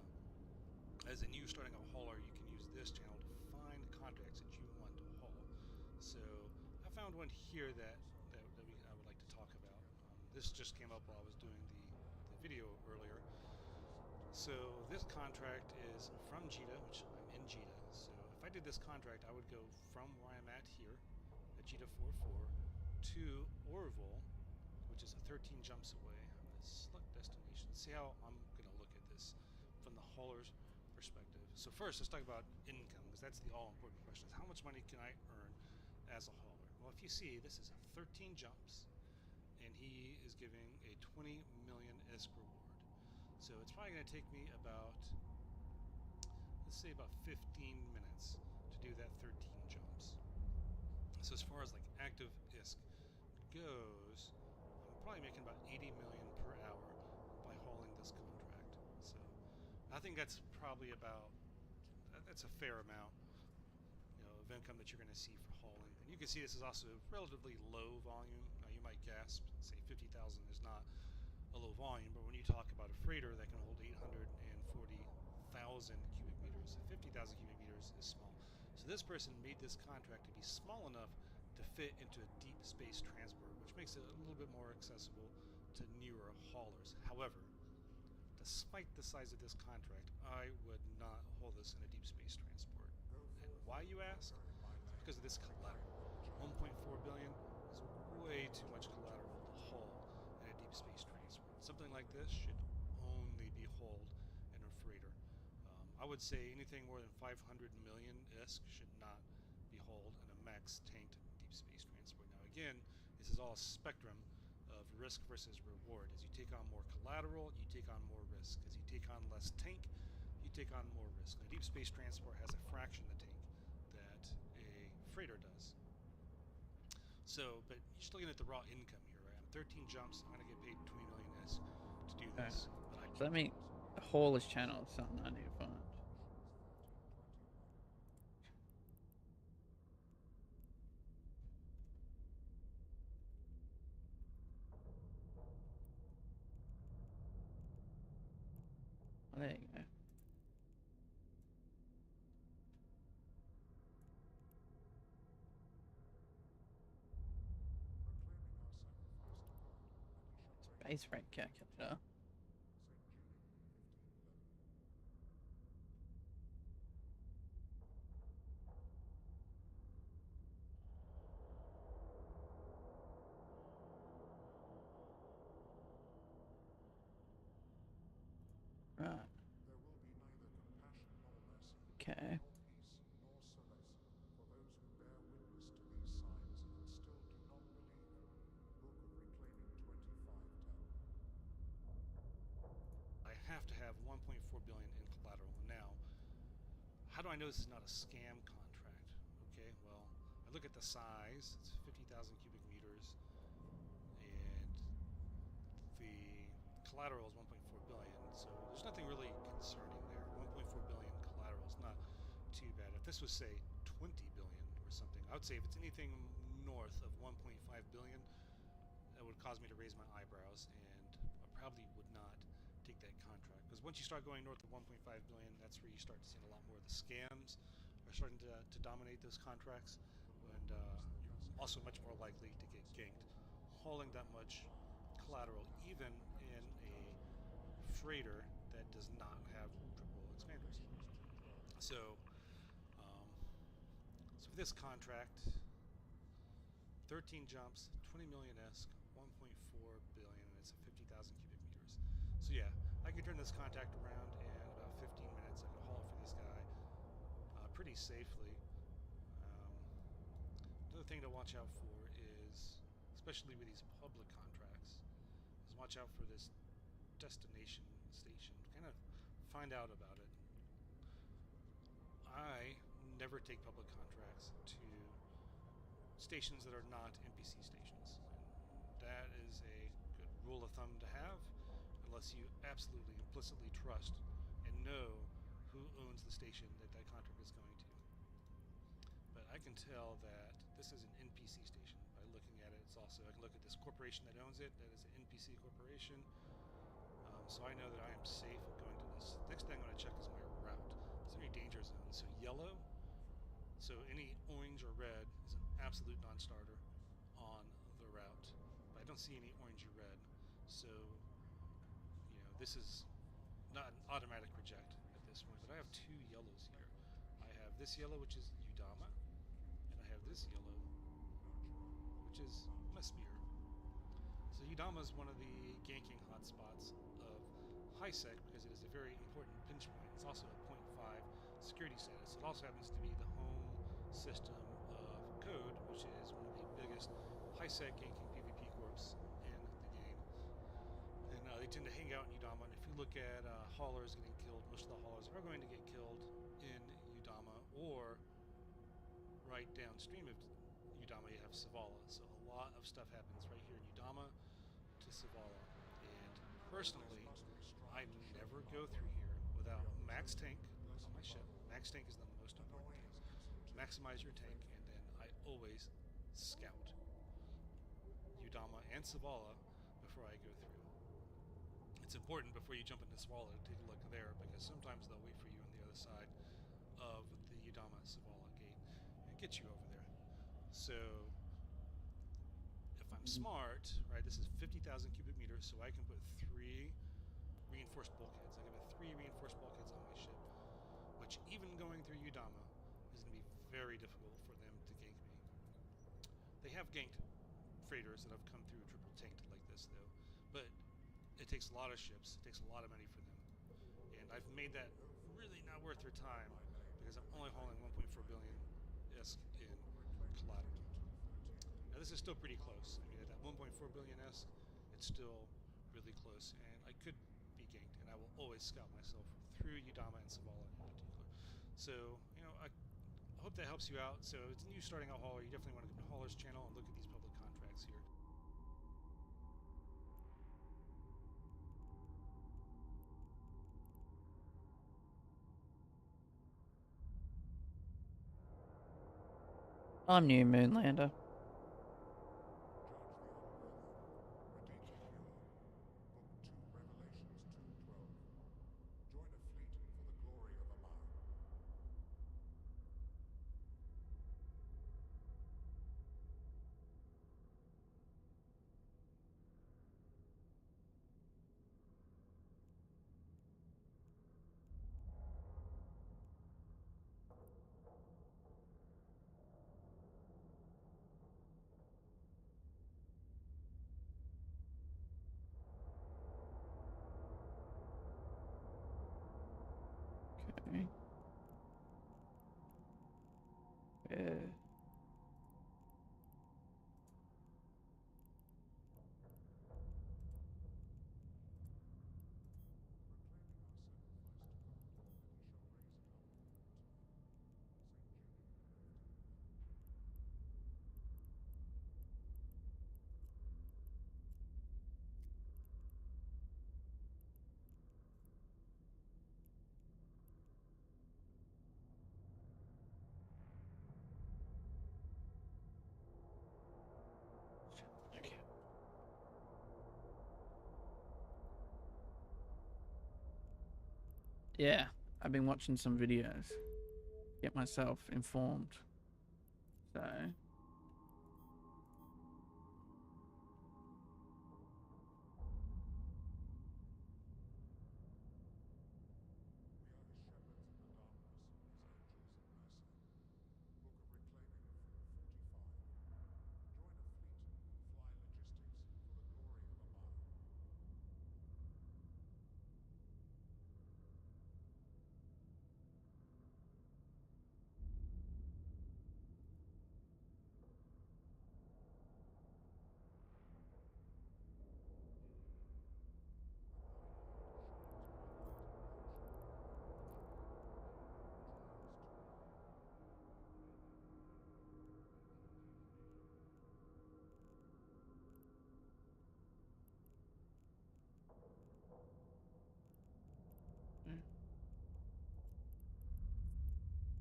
as a new starting up hauler, you can use this channel to find contracts that you want to haul. So I found one here that I would like to talk about. This just came up while I was doing the video earlier. So this contract is from Jita, which I'm in Jita. So if I did this contract, I would go from where I'm at here, at Jita 44, to Orville, which is a 13 jumps away. I'm going to select destination. See how I'm going to look at this from the hauler's perspective. So first, let's talk about income, because that's the all-important question. Is how much money can I earn as a hauler? Well, if you see, this is 13 jumps, and he is giving a 20 million ISK reward. So it's probably going to take me about let's say about 15 minutes to do that 13 jumps. So as far as like active ISK goes, I'm probably making about 80 million per hour by hauling this contract. So I think that's probably that's a fair amount, of income that you're going to see for hauling. And you can see this is also relatively low volume. Now you might gasp, say 50,000 is not a low volume, but when you talk about a freighter that can hold 840,000 cubic meters, 50,000 cubic meters is small. So this person made this contract to be small enough to fit into a deep space transport, which makes it a little bit more accessible to newer haulers. However, despite the size of this contract, I would not haul this in a deep space transport. And why, you ask? Because of this collateral. 1.4 billion is way too much collateral to haul in a deep space transport. Something like this should only be hauled in a freighter. I would say anything more than 500 million ISK should not be hauled in a max tanked deep space transport. Now again, this is all a spectrum of risk versus reward. As you take on more collateral, you take on more risk. As you take on less tank, you take on more risk. Now, deep space transport has a fraction of the tank that a freighter does. So, but you're still getting at the raw income here, right? I'm 13 jumps, I'm going to get paid 20 million ISK to do this. So let me haul this channel, it's something I need to find. Oh, there you go. Space rate calculator. Right. Okay. I have to have 1.4 billion in collateral. Now, how do I know this is not a scam contract? Okay, well, I look at the size. It's 50,000 cubic meters, and the collateral is 1.4 billion. So there's nothing really concerning there. 1.4 billion collateral is not too bad. If this was, say, 20 billion or something, I would say if it's anything north of 1.5 billion, that would cause me to raise my eyebrows, and I probably would not take that contract. Because once you start going north of 1.5 billion, that's where you start to see a lot more of the scams are starting to dominate those contracts, and you're also much more likely to get ganked hauling that much collateral, even in a freighter that does not have triple expanders. So for this contract, 13 jumps, 20 million ISK, 1.4 billion, and it's 50,000 cubic meters. So yeah, I could turn this contract around in about 15 minutes. I could haul it for this guy pretty safely. Another thing to watch out for is, especially with these public contracts, is watch out for this destination station. Kind of find out about it. I never take public contracts to stations that are not NPC stations. And that is a good rule of thumb to have, unless you absolutely implicitly trust and know who owns the station that that contract is going to. But I can tell that this is an NPC station by looking at it. It's also, I can look at this corporation that owns it. That is an NPC corporation. So I know that I am safe going to this. Next thing I'm going to check is my route. Is there any danger zones? So yellow. So any orange or red is an absolute non-starter on the route. But I don't see any orange or red. So, this is not an automatic reject at this point. But I have two yellows here. I have this yellow, which is Udama, and I have this yellow, which is Mespir. So Udama is one of the ganking hotspots of HiSec because it is a very important pinch point. It's also a 0.5 security status. It also happens to be the home system of Code, which is one of the biggest HiSec ganking PvP corps in the game. And they tend to hang out in Udama. And if you look at haulers getting killed, most of the haulers are going to get killed in right downstream of Udama, you have Savala. So a lot of stuff happens right here in Udama to Savala. And personally, I never go through here without max tank on my ship. Max tank is the most important thing. Maximize your tank, and then I always scout Udama and Savala before I go through. It's important before you jump into Savala to take a look there, because sometimes they'll wait for you on the other side of the Udama Savala gate and get you over there. So if I'm smart, right, this is 50,000 cubic meters, so I can put 3 reinforced bulkheads. I can put 3 reinforced bulkheads on my ship, which even going through Udama is going to be very difficult for them to gank me. They have ganked freighters that have come through triple tanked like this, though, but it takes a lot of ships, it takes a lot of money for them, and I've made that really not worth their time because I'm only hauling 1.4 billion ESC in collateral. Now this is still pretty close. I mean, at that 1.4 billion ESC, it's still really close, and I could be ganked, and I will always scout myself through Udama and Savala in particular. So, you know, I hope that helps you out. So it's a new starting out hauler. You definitely want to go to Hauler's channel and look at these public contracts here. I'm new, Moonlander. Okay. Okay. Yeah, I've been watching some videos, get myself informed. So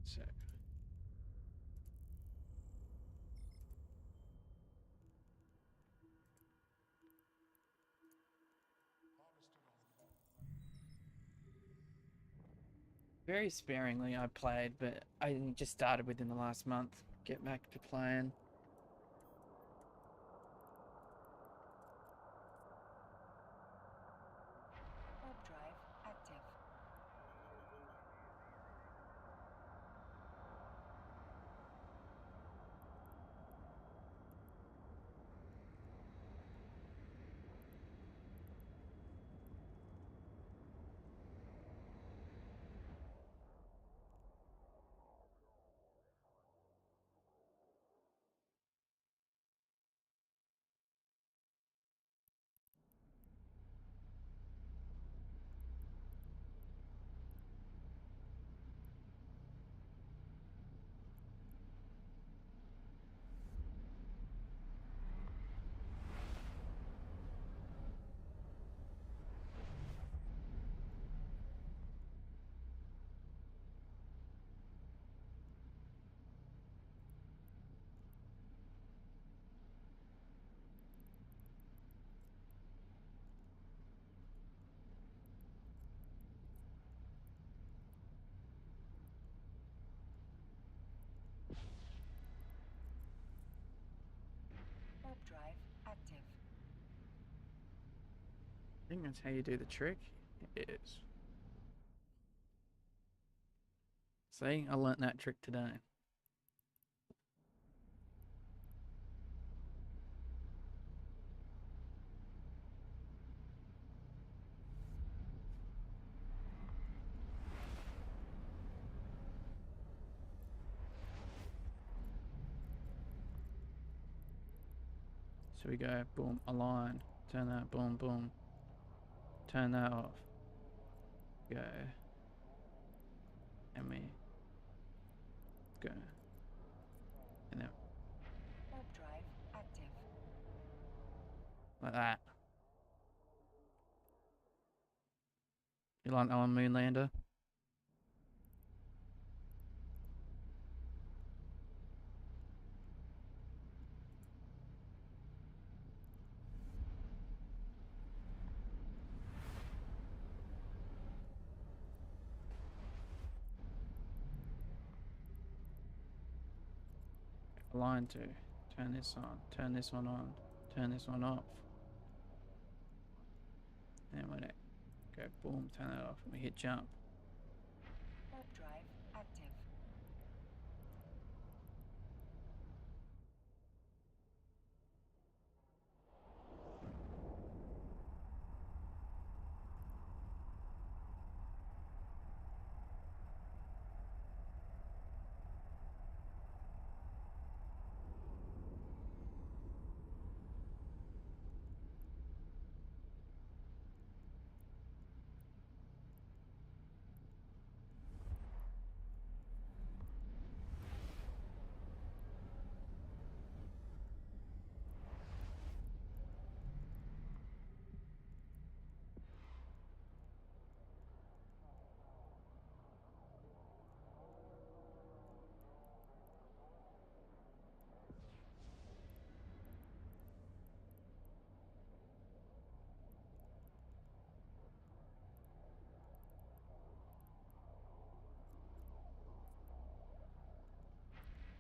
so very sparingly I played, but I just started within the last month. Get back to playing. I think that's how you do the trick. It is. See, I learnt that trick today. So we go, boom, align, turn that, boom, boom, turn that off, go, and we go, and then Warp drive active. like that. You like that one, Moonlander? Align to, turn this on, turn this one on, turn this one off. And when it go boom, turn that off, and we hit jump. Warp drive active.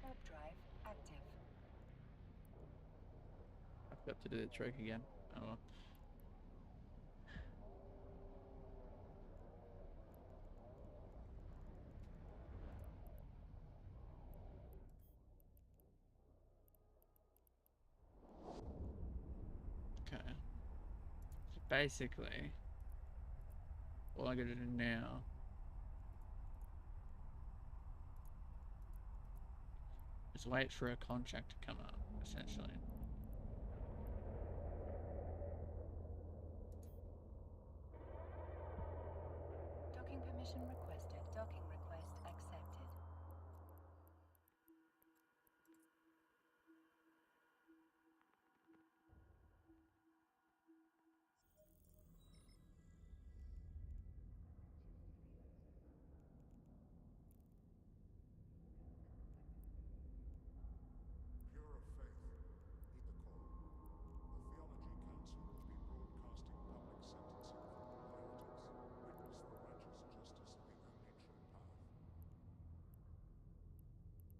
Warp drive active. I've got to do the trick again. Oh well. Okay. So basically, all I gotta do now is wait for a contract to come up, essentially. Docking permission requested. Docking request accepted. Pure of faith, heed the call. The Theology Council will be broadcasting public sentencing for all heretics. Witness the righteous justice, the only true path. Harvested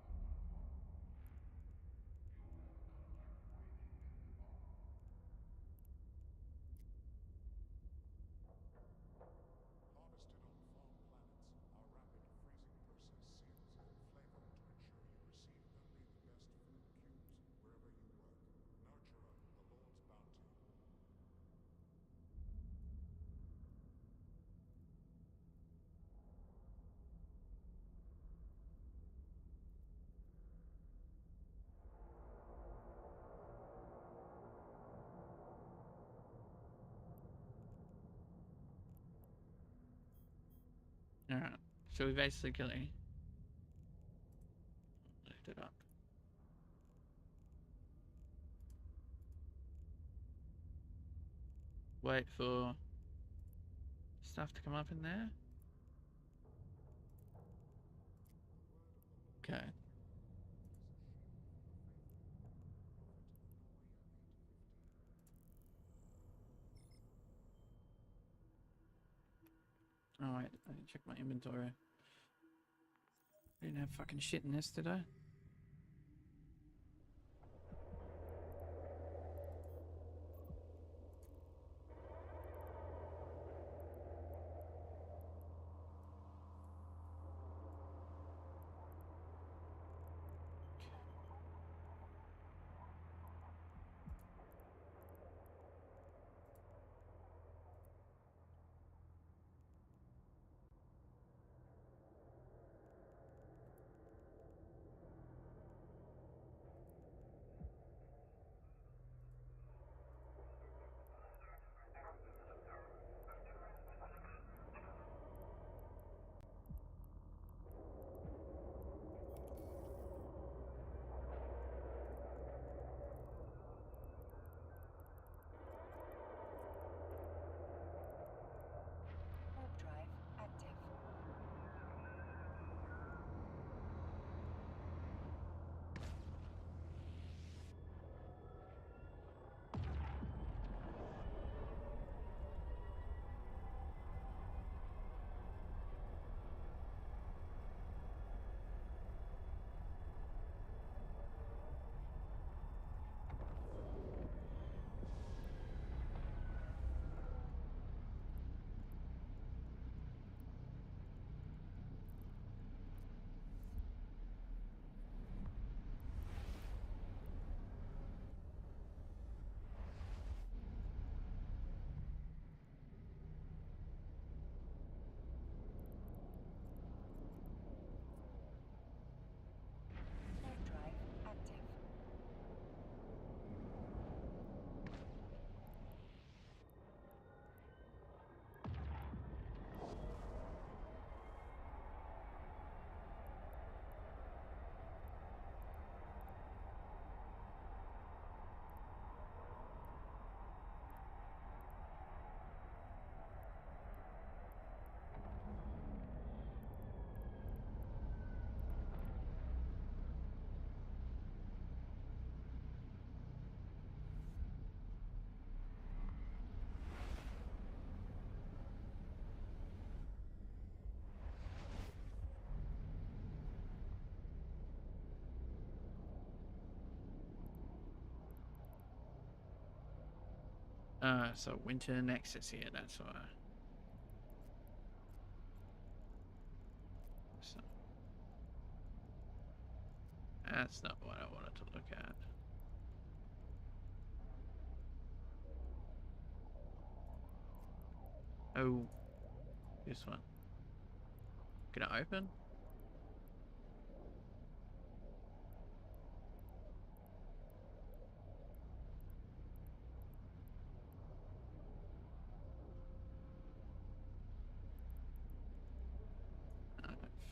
on farm planets, our rapid freezing process seals and flavor to ensure you receive only the best food cubes wherever you work. Nurturer, the Lord's bounty. Alright. So we basically lift it up. Wait for stuff to come up in there. Okay. Oh wait, I didn't check my inventory. I didn't have fucking shit in this, did I? So Winter Nexus here, that's why. So, that's not what I wanted to look at. Oh, this one. Can I open?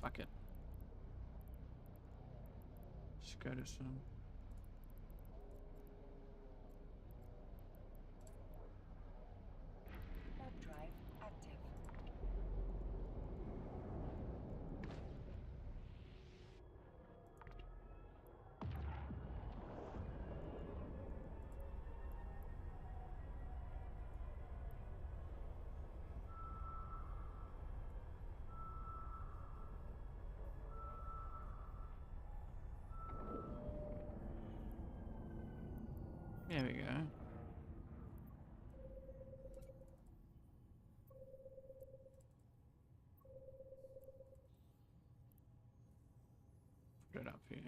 Fuck it. Just go to some. Warp drive active. There we go. Put it up here.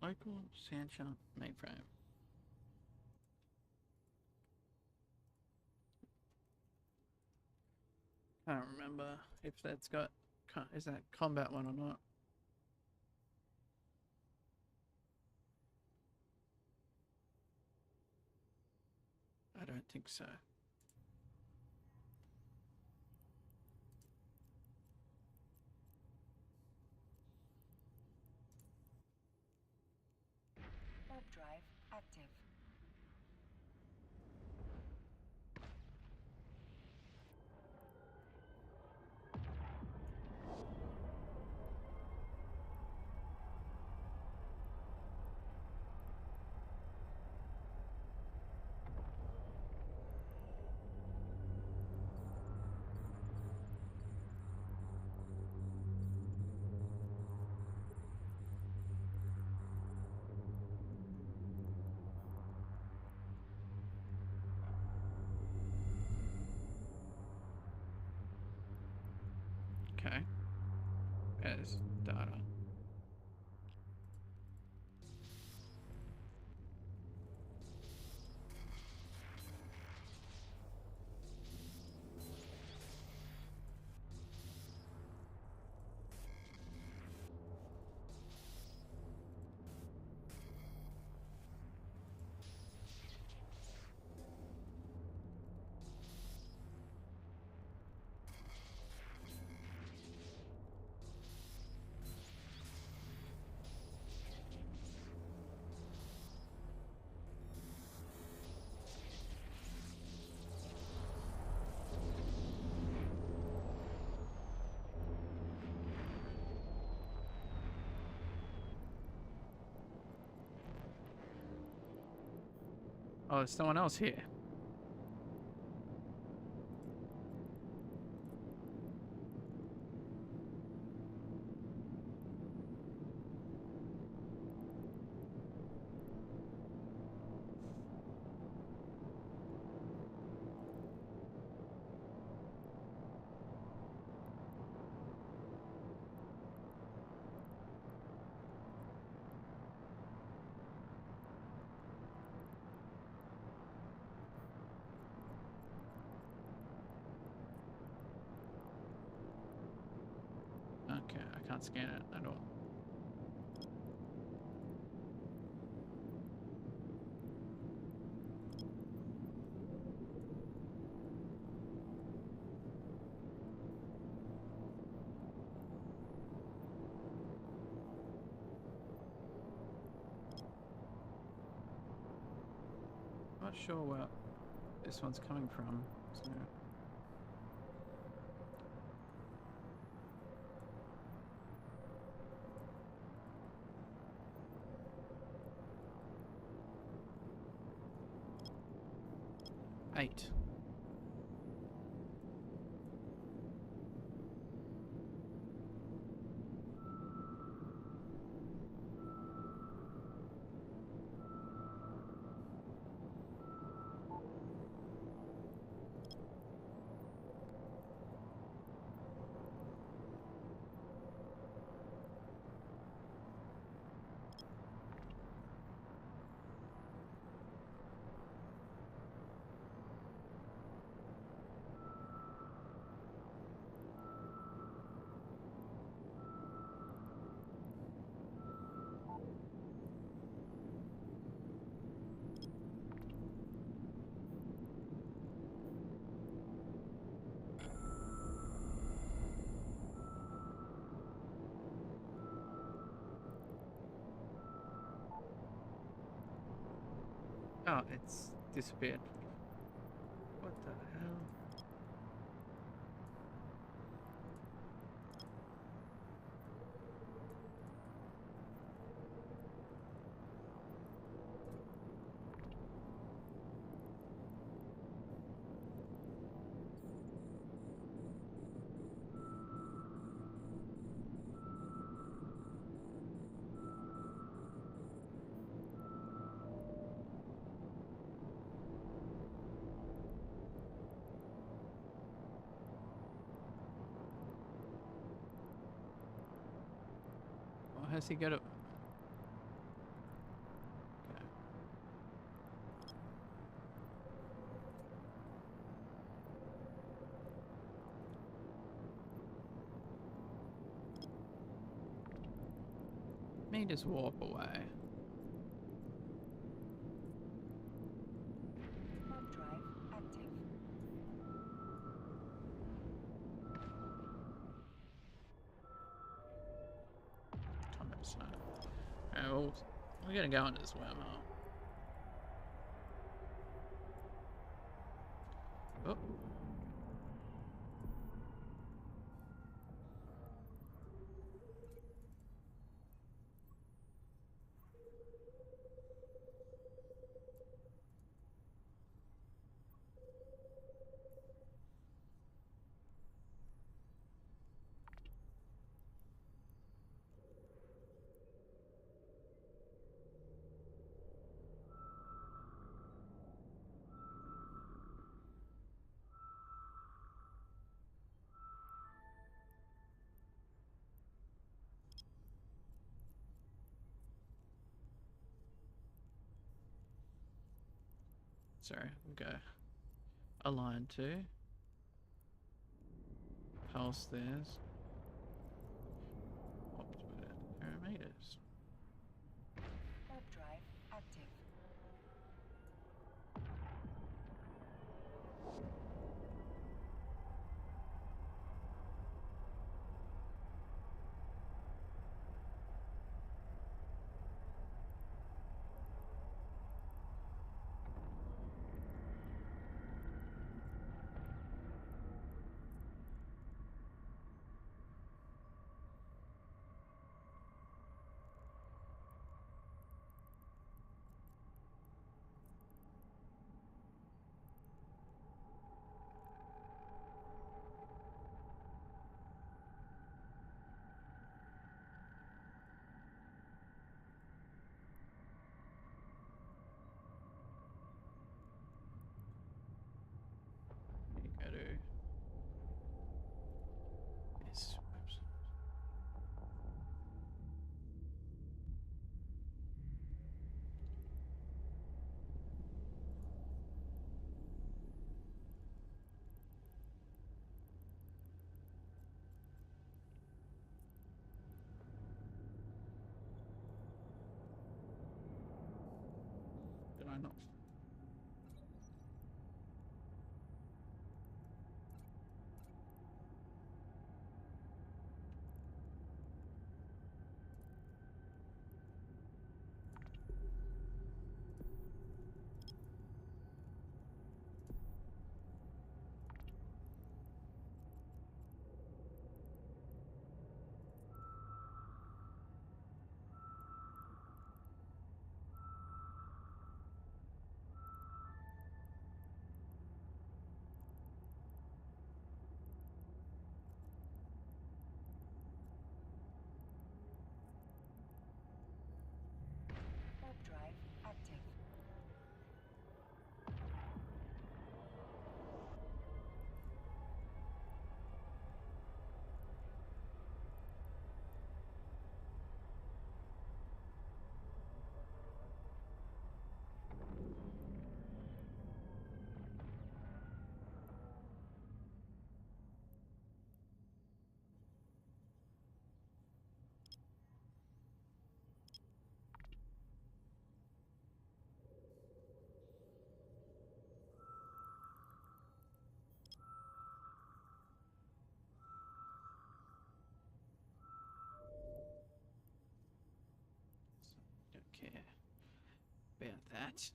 Local Sancha mainframe. Can't remember if that's got. Is that combat one or not? I don't think so. Warp drive active. Okay. As data. Oh, there's someone else here. Okay, I can't scan it at all. not sure where this one's coming from. So. Eight. Oh, it's disappeared. What the hell? Oh, has he got it? Okay. Me just warp away. Warp drive active. Time to snow. Alright, well, we're gonna go into this wormhole. Oh. Sorry, we'll go align to pulse stairs. Optimal parameters. Warp drive active. You go to this website. Did I not? What?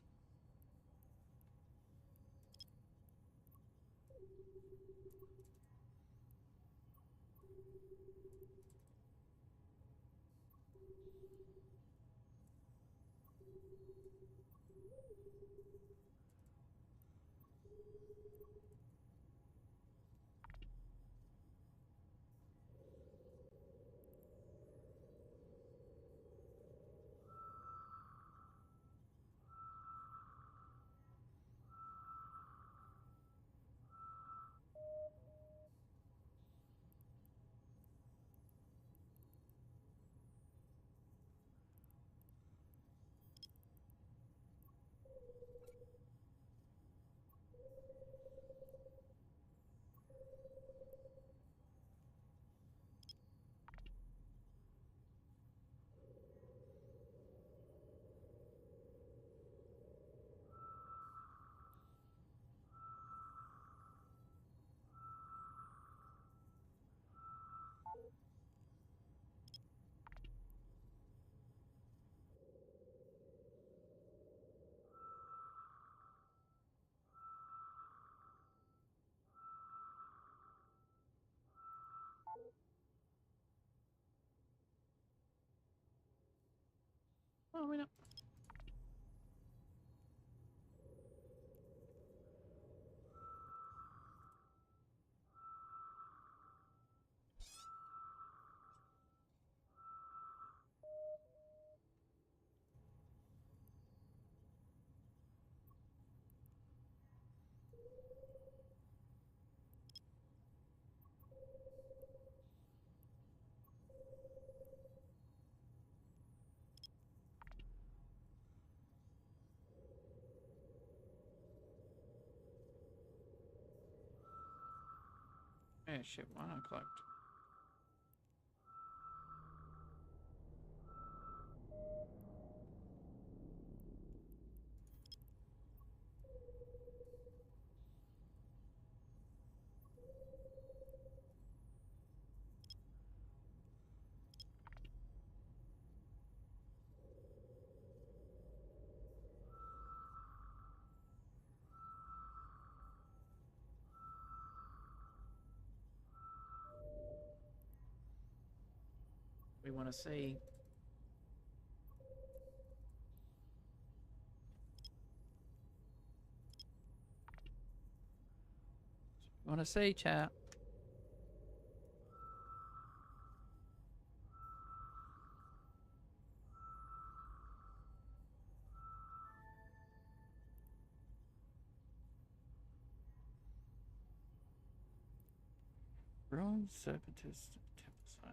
Oh, we don't. Yeah, shit, why not collect? We want to see. We want to see, chat. Ruined Serpentis temple site.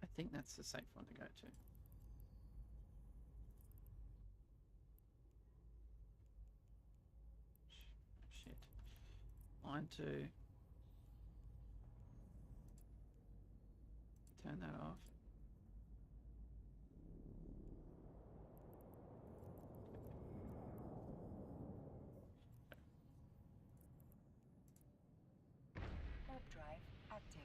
I think that's the safe one to go to. Shit. Line 2.